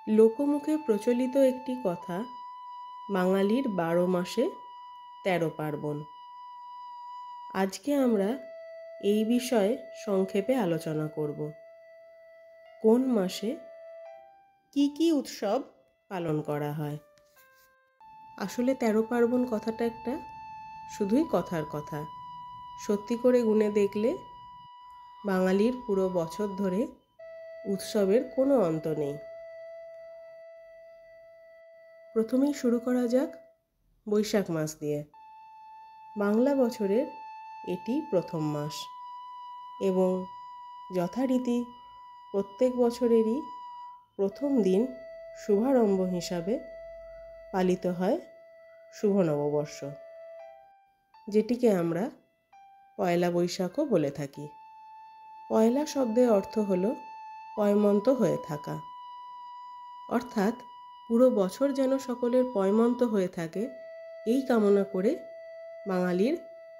লোকমুখে প্রচলিত একটি কথা, বাঙালির ১২ মাসে ১৩ পার্বণ। আজকে আমরা এই বিষয়ে সংক্ষেপে আলোচনা করব। কোন মাসে কি কি উৎসব পালন করা হয়। আসলে ১৩ পার্বণ কথাটা একটা শুধুই কথার কথা। সত্যি করে গুণে দেখলে বাঙালির পুরো বছর ধরে উৎসবের কোনো অন্ত নেই। প্রথমেই শুরু করা যাক বৈশাখ মাস দিয়ে। বাংলা বছরের এটি প্রথম মাস এবং যথারীতি প্রত্যেক বছরেরই প্রথম দিন শুভারম্ভ হিসাবে পালিত হয় শুভ নববর্ষ, যেটিকে আমরা পয়লা বৈশাখও বলে থাকি। পয়লা শব্দের অর্থ হল পয়মন্ত হয়ে থাকা, অর্থাৎ পুরো বছর যেন সকলের পয়মন্ত হয়ে থাকে এই কামনা করে বাঙালির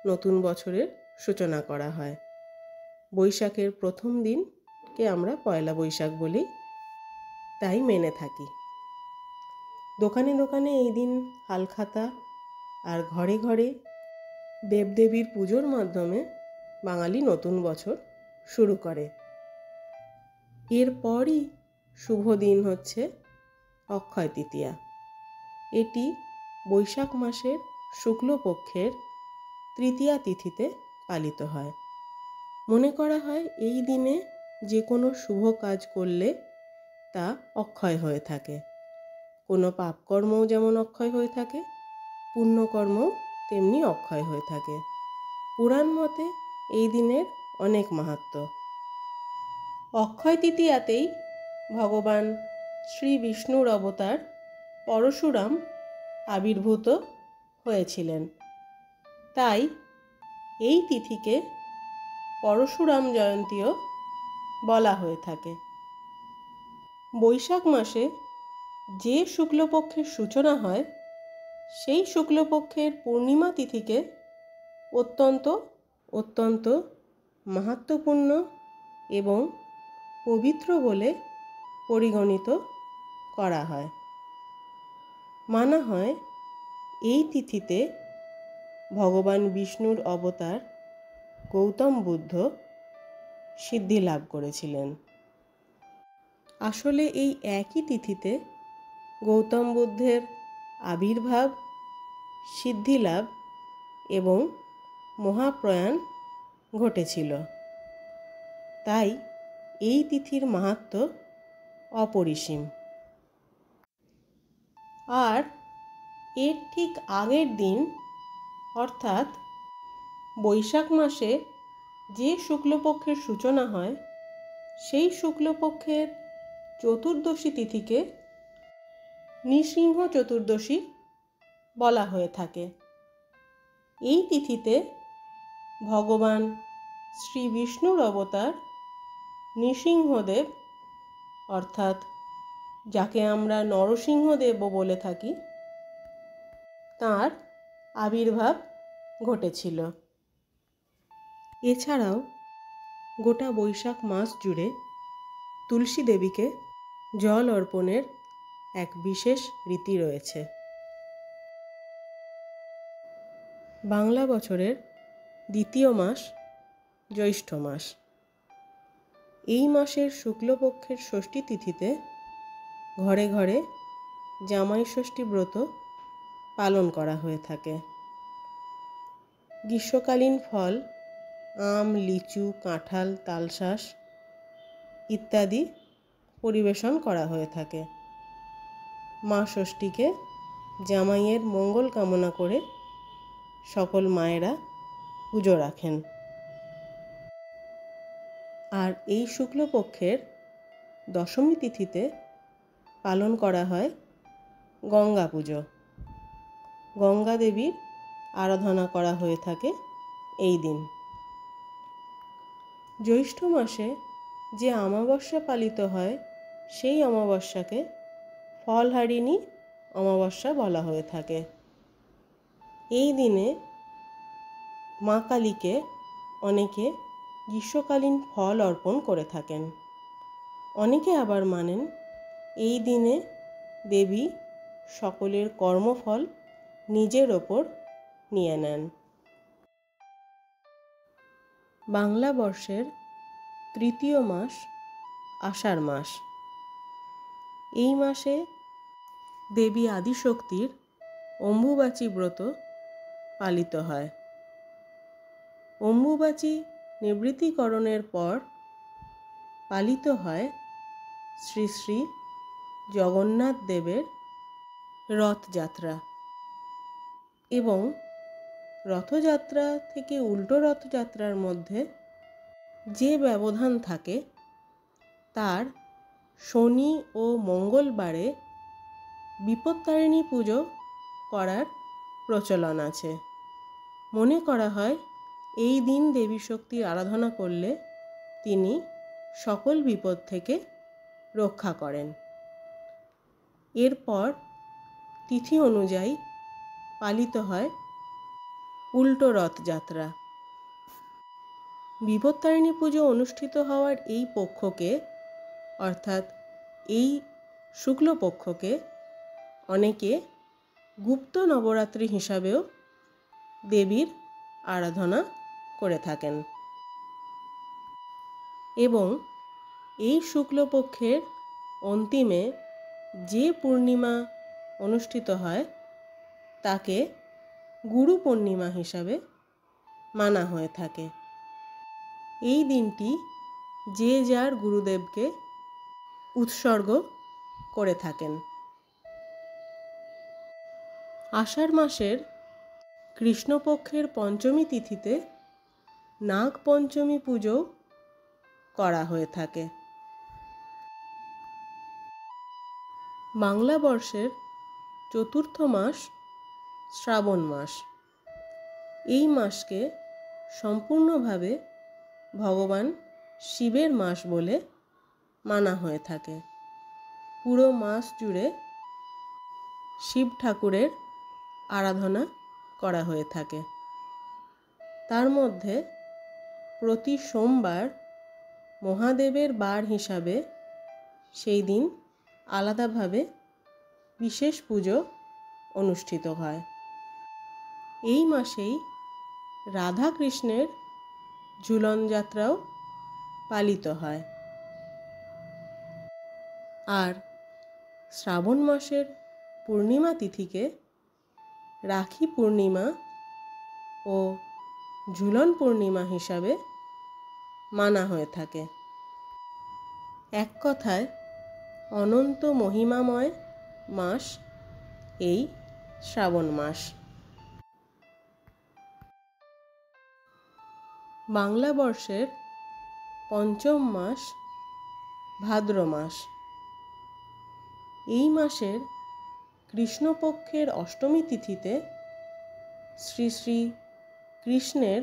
নতুন বছরের সূচনা করা হয়। বৈশাখের প্রথম দিনকে আমরা পয়লা বৈশাখ বলি, তাই মেনে থাকি। দোকানে দোকানে এই দিন হালখাতা আর ঘরে ঘরে দেবদেবীর পুজোর মাধ্যমে বাঙালি নতুন বছর শুরু করে। এরপরই শুভ দিন হচ্ছে অক্ষয় তৃতীয়া। এটি বৈশাখ মাসের শুক্লপক্ষের তৃতীয়া তিথিতে পালিত হয়। মনে করা হয় এই দিনে যে কোনো শুভ কাজ করলে তা অক্ষয় হয়ে থাকে। কোনো পাপকর্মও যেমন অক্ষয় হয়ে থাকে, পুণ্যকর্মও তেমনি অক্ষয় হয়ে থাকে। পুরাণ মতে এই দিনের অনেক মাহাত্ম্য। অক্ষয় তৃতীয়াতেই ভগবান শ্রী বিষ্ণুর অবতার পরশুরাম আবির্ভূত হয়েছিলেন। তাই এই তিথিকে পরশুরাম জয়ন্তীও বলা হয়ে থাকে। বৈশাখ মাসে যে শুক্লপক্ষের সূচনা হয় সেই শুক্লপক্ষের পূর্ণিমা তিথিকে অত্যন্ত মাহাত্ম্যপূর্ণ এবং পবিত্র বলে পরিগণিত করা হয়। মানা হয় এই তিথিতে ভগবান বিষ্ণুর অবতার গৌতম বুদ্ধ সিদ্ধি লাভ করেছিলেন। আসলে এই একই তিথিতে গৌতম বুদ্ধের আবির্ভাব, সিদ্ধিলাভ এবং মহাপ্রয়াণ ঘটেছিল। তাই এই তিথির মাহাত্ম্য অপরিসীম। আর এর ঠিক আগের দিন অর্থাৎ বৈশাখ মাসে যে শুক্লপক্ষের সূচনা হয় সেই শুক্লপক্ষের চতুর্দশী তিথিকে নৃসিংহ চতুর্দশী বলা হয়ে থাকে। এই তিথিতে ভগবান শ্রী বিষ্ণুর অবতার নৃসিংহদেব, অর্থাৎ যাকে আমরা নরসিংহদেবও বলে থাকি, তাঁর আবির্ভাব ঘটেছিল। এছাড়াও গোটা বৈশাখ মাস জুড়ে তুলসী দেবীকে জল অর্পণের এক বিশেষ রীতি রয়েছে। বাংলা বছরের দ্বিতীয় মাস জ্যৈষ্ঠ মাস। এই মাসের শুক্লপক্ষের ষষ্ঠী তিথিতে ঘরে ঘরে জামাই ষষ্ঠী ব্রত পালন করা হয়ে থাকে। গ্রীষ্মকালীন ফল আম, লিচু, কাঁঠাল, তালশাঁস ইত্যাদি পরিবেশন করা হয়ে থাকে। মা ষষ্ঠীকে জামাইয়ের মঙ্গল কামনা করে সকল মায়েরা পুজো রাখেন। আর এই শুক্লপক্ষের দশমী তিথিতে পালন করা হয় গঙ্গা পুজো। গঙ্গা দেবীর আরাধনা করা হয়ে থাকে এই দিন। জ্যৈষ্ঠ মাসে যে অমাবস্যা পালিত হয় সেই অমাবস্যাকে ফলহারিণী অমাবস্যা বলা হয়ে থাকে। এই দিনে মা কালীকে অনেকে গ্রীষ্মকালীন ফল অর্পণ করে থাকেন। অনেকে আবার মানেন এই দিনে দেবী সকলের কর্মফল নিজের ওপর নিয়ে নেন। বাংলা বর্ষের তৃতীয় মাস আষাঢ় মাস। এই মাসে দেবী আদিশক্তির অম্বুবাচী ব্রত পালিত হয়। অম্বুবাচী নিবৃত্তিকরণের পর পালিত হয় শ্রী শ্রী জগন্নাথ দেবের রথযাত্রা এবং রথযাত্রা থেকে উল্টো রথযাত্রার মধ্যে যে ব্যবধান থাকে তার শনি ও মঙ্গলবারে বিপত্তারিণী পুজো করার প্রচলন আছে। মনে করা হয় এই দিন দেবী শক্তির আরাধনা করলে তিনি সকল বিপদ থেকে রক্ষা করেন। এরপর তিথি অনুযায়ী পালিত হয় উল্টো রথযাত্রা। বিপত্তারিণী পুজো অনুষ্ঠিত হওয়ার এই পক্ষকে অর্থাৎ এই শুক্লপক্ষকে অনেকে গুপ্ত নবরাত্রি হিসাবেও দেবীর আরাধনা করে থাকেন এবং এই শুক্লপক্ষের অন্তিমে যে পূর্ণিমা অনুষ্ঠিত হয় তাকে গুরু পূর্ণিমা হিসাবে মানা হয়ে থাকে। এই দিনটি যে যার গুরুদেবকে উৎসর্গ করে থাকেন। আষাঢ় মাসের কৃষ্ণপক্ষের পঞ্চমী তিথিতে নাগ পঞ্চমী পুজো করা হয়ে থাকে। বাংলা বর্ষের চতুর্থ মাস শ্রাবণ মাস। এই মাসকে সম্পূর্ণভাবে ভগবান শিবের মাস বলে মানা হয়ে থাকে। পুরো মাস জুড়ে শিব ঠাকুরের আরাধনা করা হয়ে থাকে। তার মধ্যে প্রতি সোমবার মহাদেবের বার হিসাবে সেই দিন আলাদাভাবে বিশেষ পুজো অনুষ্ঠিত হয়। এই মাসেই রাধা কৃষ্ণের ঝুলন যাত্রাও পালিত হয়। আর শ্রাবণ মাসের পূর্ণিমা তিথিকে রাখি পূর্ণিমা ও ঝুলন পূর্ণিমা হিসাবে মানা হয়ে থাকে। এক কথায় অনন্ত মহিমাময় মাস এই শ্রাবণ মাস। বাংলা বর্ষের পঞ্চম মাস ভাদ্র মাস। এই মাসের কৃষ্ণপক্ষের অষ্টমী তিথিতে শ্রী শ্রী কৃষ্ণের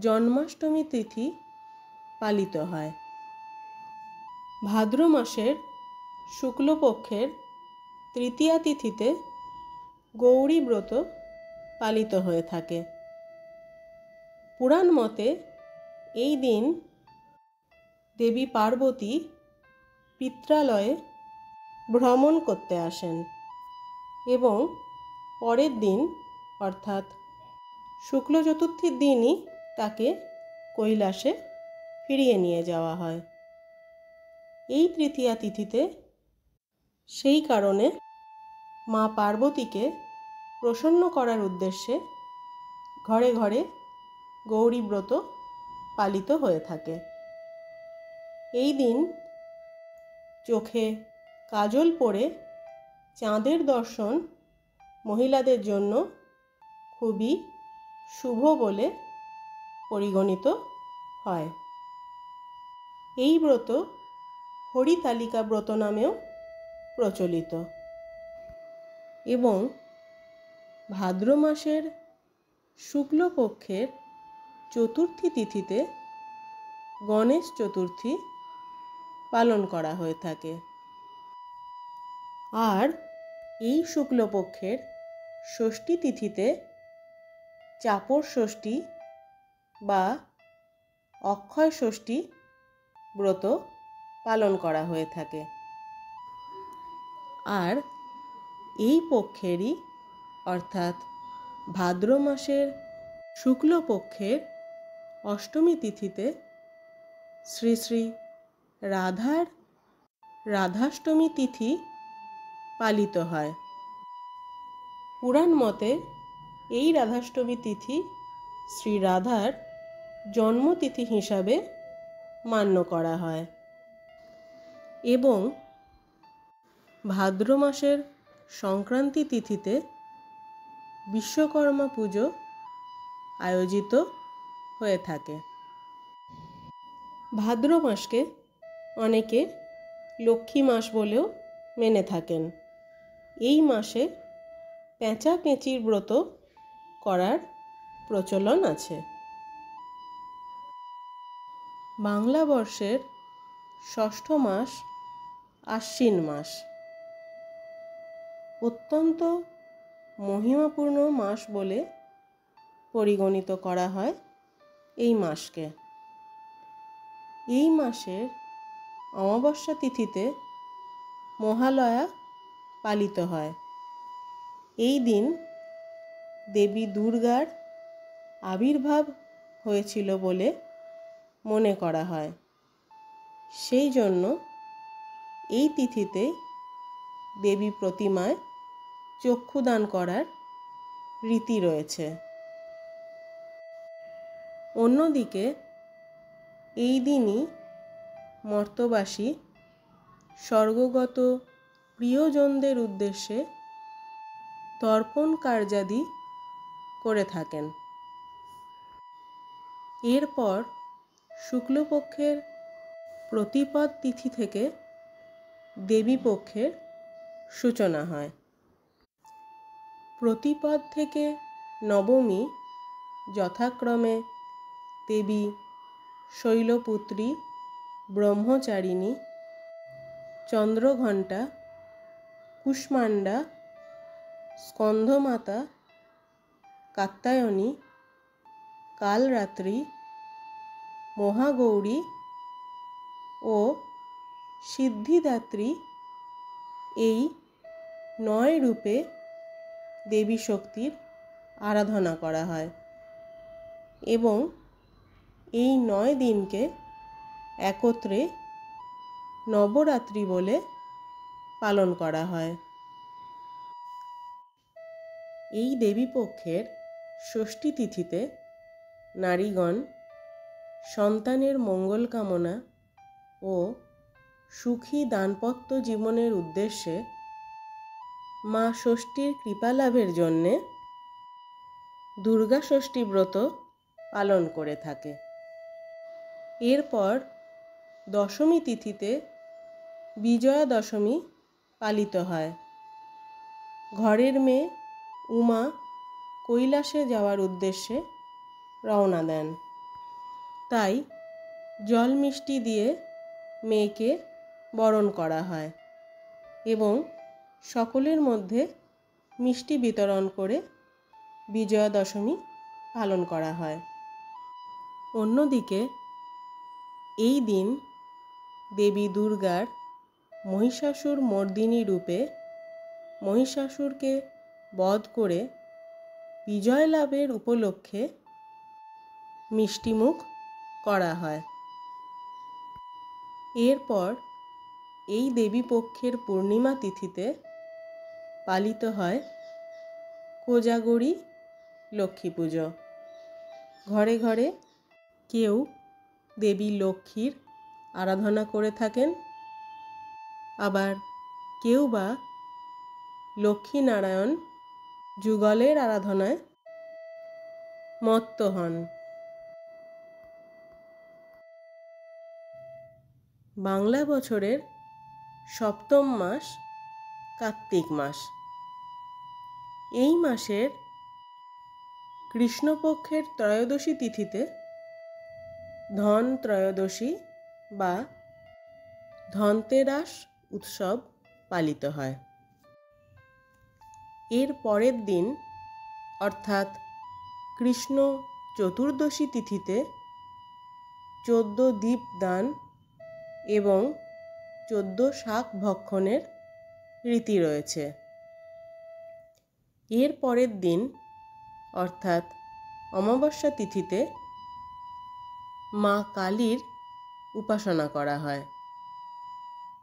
জন্মাষ্টমী তিথি পালিত হয়। ভাদ্র মাসের শুক্লপক্ষের তৃতীয়া তিথিতে গৌরী ব্রত পালিত হয়ে থাকে। পুরাণ মতে এই দিন দেবী পার্বতী পিত্রালয়ে ভ্রমণ করতে আসেন এবং পরের দিন অর্থাৎ শুক্ল চতুর্থীর দিনই তাকে কৈলাসে ফিরিয়ে নিয়ে যাওয়া হয়। এই তৃতীয়া তিথিতে সেই কারণে মা পার্বতীকে প্রসন্ন করার উদ্দেশ্যে ঘরে ঘরে গৌরী ব্রত পালিত হয়ে থাকে। এই দিন চোখে কাজল পরে চাঁদের দর্শন মহিলাদের জন্য খুবই শুভ বলে পরিগণিত হয়। এই ব্রত হরিতালিকা ব্রত নামেও প্রচলিত এবং ভাদ্র মাসের শুক্লপক্ষের চতুর্থী তিথিতে গণেশ চতুর্থী পালন করা হয়ে থাকে। আর এই শুক্লপক্ষের ষষ্ঠী তিথিতে চাপর ষষ্ঠী বা অক্ষয় ষষ্ঠী ব্রত পালন করা হয়ে থাকে। আর এই পক্ষেরই অর্থাৎ ভাদ্র মাসের শুক্লপক্ষের অষ্টমী তিথিতে শ্রী শ্রী রাধার রাধাষ্টমী তিথি পালিত হয়। পুরাণ মতে এই রাধাষ্টমী তিথি শ্রী রাধার জন্মতিথি হিসাবে মান্য করা হয় এবং ভাদ্র মাসের সংক্রান্তি তিথিতে বিশ্বকর্মা পুজো আয়োজিত হয়ে থাকে। ভাদ্র মাসকে অনেকে লক্ষ্মী মাস বলেও মেনে থাকেন। এই মাসে পেঁচা পেঁচির ব্রত করার প্রচলন আছে। বাংলা বর্ষের ষষ্ঠ মাস আশ্বিন মাস। অত্যন্ত মহিমাপূর্ণ মাস বলে পরিগণিত করা হয় এই মাসকে। এই মাসের অমাবস্যা তিথিতে মহালয়া পালিত হয়। এই দিন দেবী দুর্গার আবির্ভাব হয়েছিল বলে মনে করা হয়। সেই জন্য এই তিথিতে দেবী প্রতিমায় চক্ষুদান করার রীতি রয়েছে। অন্যদিকে এই দিনই মর্ত্যবাসী স্বর্গগত প্রিয়জনদের উদ্দেশ্যে তর্পণ কার্যাদি করে থাকেন। এরপর শুক্লপক্ষের প্রতিপদ তিথি থেকে দেবীপক্ষের সূচনা হয়। প্রতিপদ থেকে নবমী যথাক্রমে দেবী শৈলপুত্রী, ব্রহ্মচারিণী, চন্দ্রঘণ্টা, কুষ্মাণ্ডা, স্কন্ধমাতা, কাত্যায়নী, কালরাত্রি, মহাগৌরী ও সিদ্ধিদাত্রী এই 9 রূপে দেবী শক্তির আরাধনা করা হয় এবং এই 9 দিনকে একত্রে নবরাত্রি বলে পালন করা হয়। এই দেবীপক্ষের ষষ্ঠী তিথিতে নারীগণ সন্তানের মঙ্গল কামনা ও সুখী দাম্পত্য জীবনের উদ্দেশ্যে মা ষষ্ঠীর কৃপা লাভের জন্যে দুর্গা ষষ্ঠী ব্রত পালন করে থাকে। এরপর দশমী তিথিতে বিজয়া দশমী পালিত হয়। ঘরের মেয়ে উমা কৈলাসে যাওয়ার উদ্দেশ্যে রওনা দেন। তাই জল মিষ্টি দিয়ে মেয়েকে বরণ করা হয় এবং সকলের মধ্যে মিষ্টি বিতরণ করে বিজয়া দশমী পালন করা হয়। অন্যদিকে এই দিন দেবী দুর্গার মহিষাসুর মর্দিনী রূপে মহিষাসুরকে বধ করে বিজয় লাভের উপলক্ষে মিষ্টিমুখ করা হয়। এরপর এই দেবীপক্ষের পূর্ণিমা তিথিতে পালিত হয় কোজাগরী লক্ষ্মী পুজো। ঘরে ঘরে কেউ দেবী লক্ষ্মীর আরাধনা করে থাকেন, আবার কেউ বা লক্ষ্মীনারায়ণ যুগলের আরাধনায় মত্ত হন। বাংলা বছরের সপ্তম মাস কার্তিক মাস। এই মাসের কৃষ্ণপক্ষের ত্রয়োদশী তিথিতে ধন ত্রয়োদশী বা ধনতেরাস উৎসব পালিত হয়। এর পরের দিন অর্থাৎ কৃষ্ণ চতুর্দশী তিথিতে 14 দীপ দান এবং 14 শাক ভক্ষণের রীতি রয়েছে। এর পরের দিন অর্থাৎ অমাবস্যা তিথিতে মা কালীর উপাসনা করা হয়।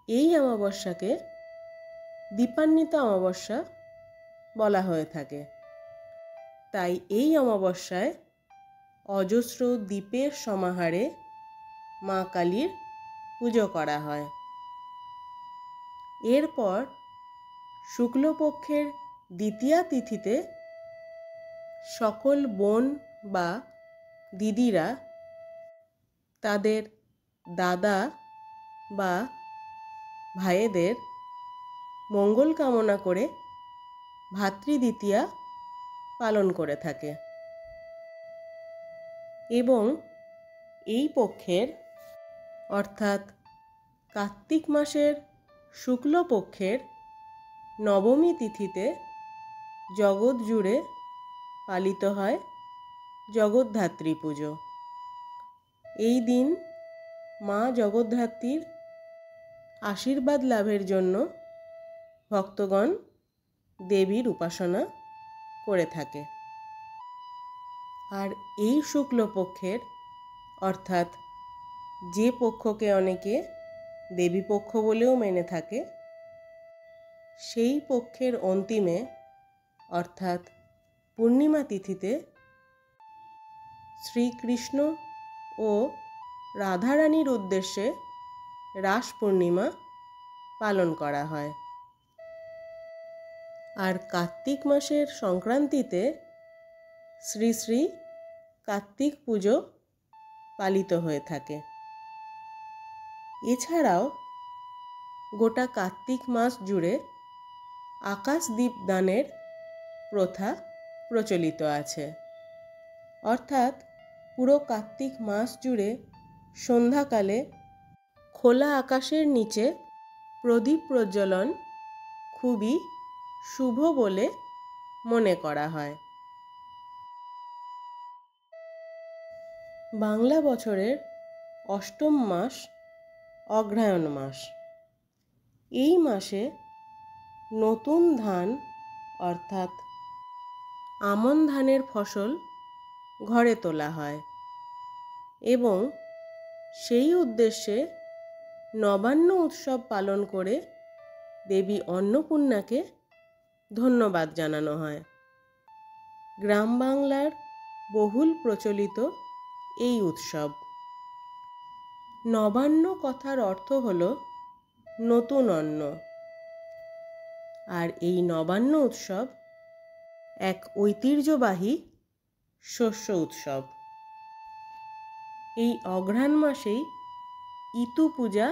এই অমাবস্যাকে দীপান্বিতা অমাবস্যা বলা হয়ে থাকে। তাই এই অমাবস্যায় অজস্র দীপের সমাহারে মা কালীর পুজো করা হয়। এরপর শুক্লপক্ষের দ্বিতীয়া তিথিতে সকল বোন বা দিদিরা তাদের দাদা বা ভাইয়েদের মঙ্গল কামনা করে ভাতৃদ্বিতীয়া পালন করে থাকে এবং এই পক্ষের অর্থাৎ কার্তিক মাসের শুক্লপক্ষের নবমী তিথিতে জগৎ জুড়ে পালিত হয় জগদ্ধাত্রী পুজো। এই দিন মা জগদ্ধাত্রীর আশীর্বাদ লাভের জন্য ভক্তগণ দেবীর উপাসনা করে থাকে। আর এই শুক্লপক্ষের অর্থাৎ যে পক্ষকে অনেকে দেবীপক্ষ বলেও মেনে থাকে, সেই পক্ষের অন্তিমে অর্থাৎ পূর্ণিমা তিথিতে শ্রীকৃষ্ণ ও রাধারানীর উদ্দেশ্যে রাস পূর্ণিমা পালন করা হয়। আর কার্তিক মাসের সংক্রান্তিতে শ্রী শ্রী কার্তিক পুজো পালিত হয়ে থাকে। এছাড়াও গোটা কার্তিক মাস জুড়ে আকাশদীপ দানের প্রথা প্রচলিত আছে। অর্থাৎ পুরো কার্তিক মাস জুড়ে সন্ধ্যাকালে খোলা আকাশের নিচে প্রদীপ প্রজ্বলন খুবই শুভ বলে মনে করা হয়। বাংলা বছরের অষ্টম মাস অগ্রহায়ণ মাস। এই মাসে নতুন ধান অর্থাৎ আমন ধানের ফসল ঘরে তোলা হয় এবং সেই উদ্দেশ্যে নবান্ন উৎসব পালন করে দেবী অন্নপূর্ণাকে ধন্যবাদ জানানো হয়। গ্রাম বাংলার বহুল প্রচলিত এই উৎসব। নবান্ন কথার অর্থ হল নতুন অন্ন। আর এই নবান্ন উৎসব এক ঐতিহ্যবাহী শস্য উৎসব। এই অঘ্রাণ মাসেই ইতু পূজা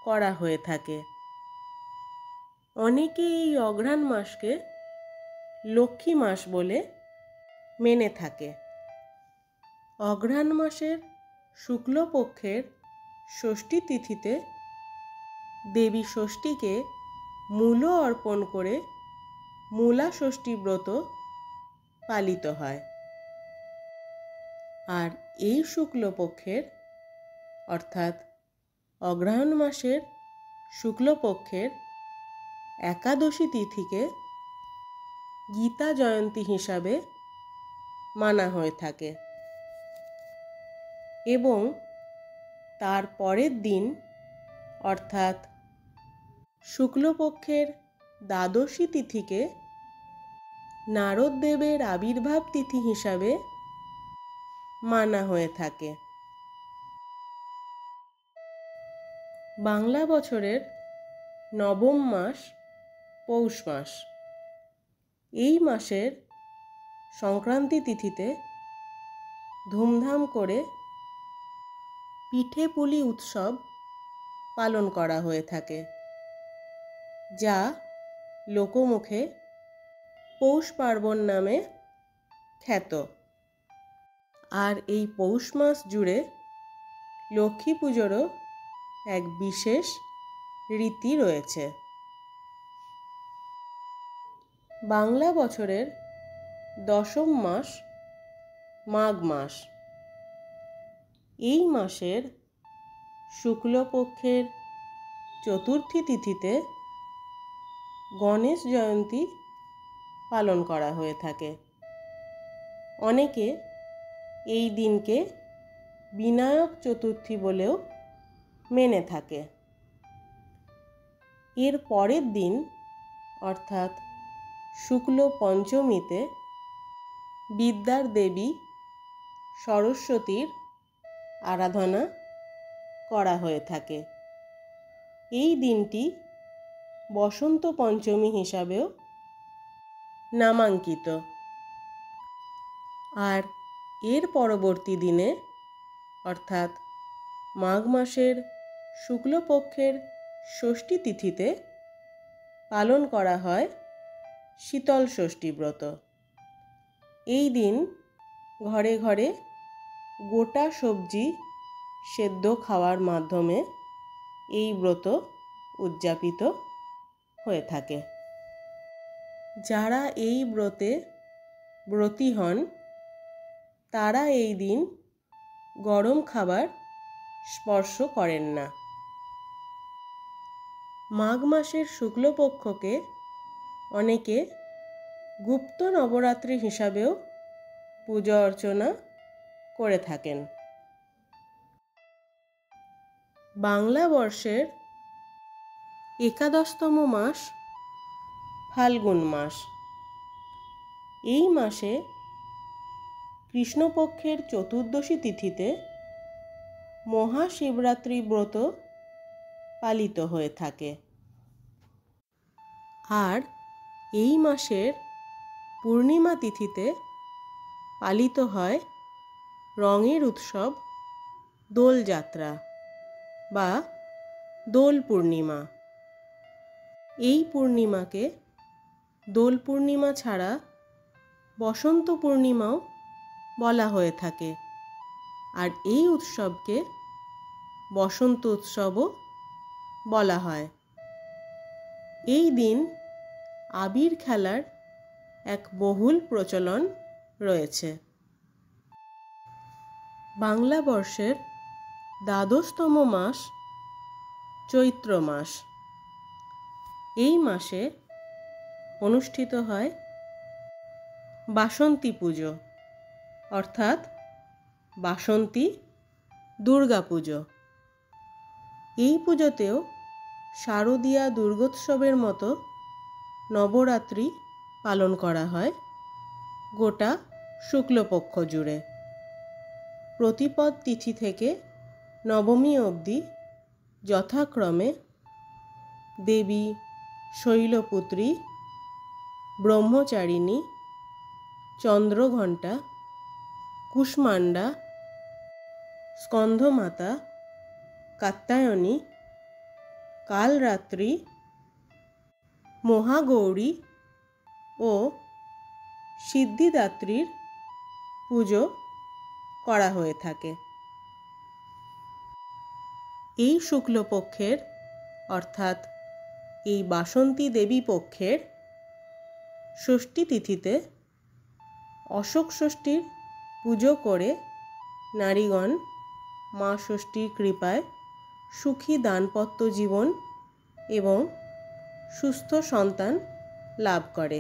করা হয়ে থাকে। অনেকে এই অঘ্রাণ মাসকে লক্ষ্মী মাস বলে মেনে থাকে। অঘ্রাণ মাসের শুক্লপক্ষের ষষ্ঠী তিথিতে দেবী ষষ্ঠীকে মূল অর্পণ করে মূলা ষষ্ঠী ব্রত পালিত হয়। আর এই শুক্লপক্ষের অর্থাৎ অগ্রহায়ণ মাসের শুক্লপক্ষের একাদশী তিথিকে গীতা জয়ন্তী হিসাবে মানা হয়ে থাকে এবং তার পরের দিন অর্থাৎ শুক্লপক্ষের দ্বাদশী তিথিকে নারদদেবের আবির্ভাব তিথি হিসাবে মানা হয়ে থাকে। বাংলা বছরের নবম মাস পৌষ মাস। এই মাসের সংক্রান্তি তিথিতে ধুমধাম করে পিঠে পুলি উৎসব পালন করা হয়ে থাকে, যা লোকমুখে পৌষ পার্বণ নামে খ্যাত। আর এই পৌষ মাস জুড়ে লক্ষ্মী পুজোরও এক বিশেষ রীতি রয়েছে। বাংলা বছরের দশম মাস মাঘ মাস। এই মাসের শুক্লপক্ষের চতুর্থী তিথিতে গণেশ জয়ন্তী পালন করা হয়ে থাকে। অনেকে এই দিনকে বিনায়ক চতুর্থী বলেও মেনে থাকে। এর পরের দিন অর্থাৎ শুক্ল পঞ্চমীতে বিদ্যার দেবী সরস্বতীর আরাধনা করা হয়ে থাকে। এই দিনটি বসন্ত পঞ্চমী হিসাবেও নামাঙ্কিত। আর এর পরবর্তী দিনে অর্থাৎ মাঘ মাসের শুক্লপক্ষের ষষ্ঠী তিথিতে পালন করা হয় শীতল ষষ্ঠী ব্রত। এই দিন ঘরে ঘরে গোটা সবজি সেদ্ধ খাওয়ার মাধ্যমে এই ব্রত উদযাপিত হয়ে থাকে। যারা এই ব্রতে ব্রতী হন তারা এই দিন গরম খাবার স্পর্শ করেন না। মাঘ মাসের শুক্লপক্ষকে অনেকে গুপ্ত নবরাত্রি হিসাবেও পূজা অর্চনা করে থাকেন। বাংলা বর্ষের একাদশতম মাস ফাল্গুন মাস। এই মাসে কৃষ্ণপক্ষের চতুর্দশী তিথিতে মহাশিবরাত্রি ব্রত পালিত হয়ে থাকে। আর এই মাসের পূর্ণিমা তিথিতে পালিত হয় রঙের উৎসব দোলযাত্রা বা দোল পূর্ণিমা। এই পূর্ণিমাকে দোল পূর্ণিমা ছাড়া বসন্ত পূর্ণিমাও বলা হয়ে থাকে। আর এই উৎসবকে বসন্ত উৎসবও বলা হয়। এই দিন আবির খেলার এক বহুল প্রচলন রয়েছে। বাংলা বর্ষের দ্বাদশতম মাস চৈত্র মাস। এই মাসে অনুষ্ঠিত হয় বাসন্তী পুজো অর্থাৎ বাসন্তী দুর্গা পুজো। এই পুজোতেও শারদীয়া দুর্গোৎসবের মতো নবরাত্রি পালন করা হয় গোটা শুক্লপক্ষ জুড়ে। প্রতিপদ তিথি থেকে নবমী অবধি যথাক্রমে দেবী শৈলপুত্রী, ব্রহ্মচারিণী, চন্দ্রঘণ্টা, কুষ্মাণ্ডা, স্কন্ধমাতা, কাত্যায়নী, কালরাত্রি, মহাগৌরী ও সিদ্ধিদাত্রীর পুজো করা হয়ে থাকে। এই শুক্লপক্ষের অর্থাৎ এই বাসন্তী দেবী পক্ষের ষষ্ঠী তিথিতে অশোক ষষ্ঠীর পুজো করে নারীগণ মা ষষ্ঠীর কৃপায় সুখী দাম্পত্য জীবন এবং সুস্থ সন্তান লাভ করে।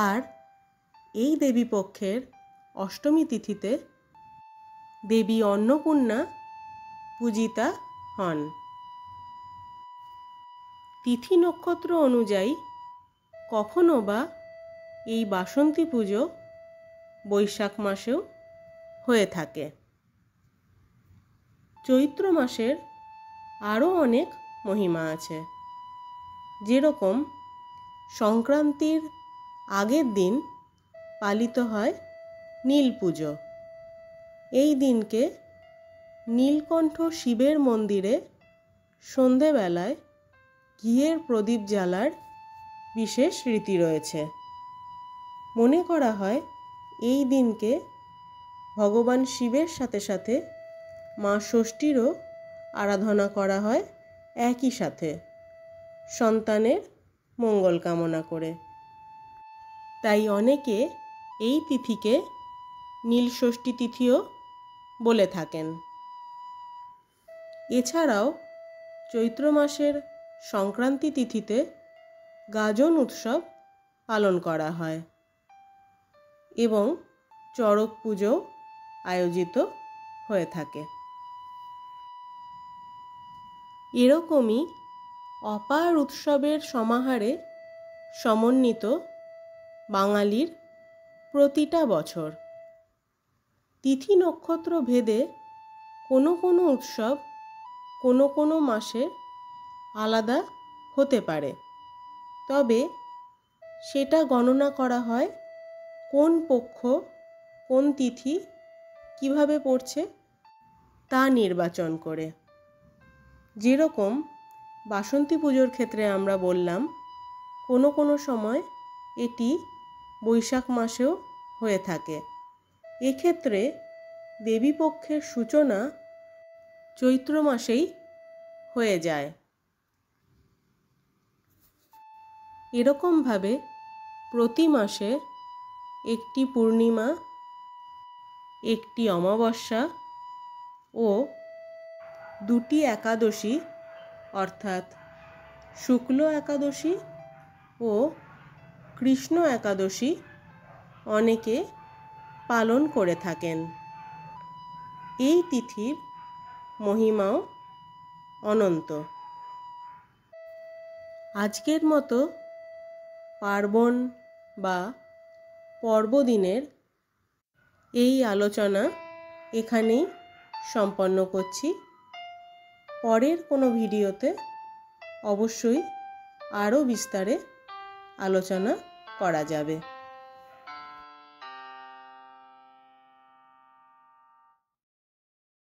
আর এই দেবী পক্ষের অষ্টমী তিথিতে দেবী অন্নপূর্ণা পূজিতা হন। তিথি নক্ষত্র অনুযায়ী কখনো বা এই বাসন্তী পুজো বৈশাখ মাসেও হয়ে থাকে। চৈত্র মাসের আরও অনেক মহিমা আছে। যেরকম সংক্রান্তির আগের দিন পালিত হয় নীল পুজো। এই দিনকে নীলকণ্ঠ শিবের মন্দিরে সন্ধেবেলায় ঘিয়ের প্রদীপ জ্বালার বিশেষ রীতি রয়েছে। মনে করা হয় এই দিনকে ভগবান শিবের সাথে সাথে মা ষষ্ঠীরও আরাধনা করা হয় একই সাথে, সন্তানের মঙ্গল কামনা করে। তাই অনেকে এই তিথিকে নীল ষষ্ঠী তিথিও বলে থাকেন। এছাড়াও চৈত্র মাসের সংক্রান্তি তিথিতে গাজন উৎসব পালন করা হয় এবং চড়ক পুজো আয়োজিত হয়ে থাকে। এরকমই অপার উৎসবের সমাহারে সমন্বিত বাঙালির প্রতিটা বছর। তিথি নক্ষত্র ভেদে কোনো কোনো উৎসব কোনো কোনো মাসে আলাদা হতে পারে, তবে সেটা গণনা করা হয় কোন পক্ষ কোন তিথি কিভাবে পড়ছে তা নির্বাচন করে। যেরকম বাসন্তী পুজোর ক্ষেত্রে আমরা বললাম কোনো কোনো সময় এটি বৈশাখ মাসেও হয়ে থাকে। এক্ষেত্রে দেবীপক্ষের সূচনা চৈত্র মাসেই হয়ে যায়। এরকমভাবে প্রতি মাসে একটি পূর্ণিমা, একটি অমাবস্যা ও দুটি একাদশী অর্থাৎ শুক্ল একাদশী ও কৃষ্ণ একাদশী অনেকে পালন করে থাকেন। এই তিথির মহিমাও অনন্ত। আজকের মতো পার্বণ বা পর্বদিনের এই আলোচনা এখানেই সম্পন্ন করছি। পরের কোনো ভিডিওতে অবশ্যই আরও বিস্তারে আলোচনা করা যাবে।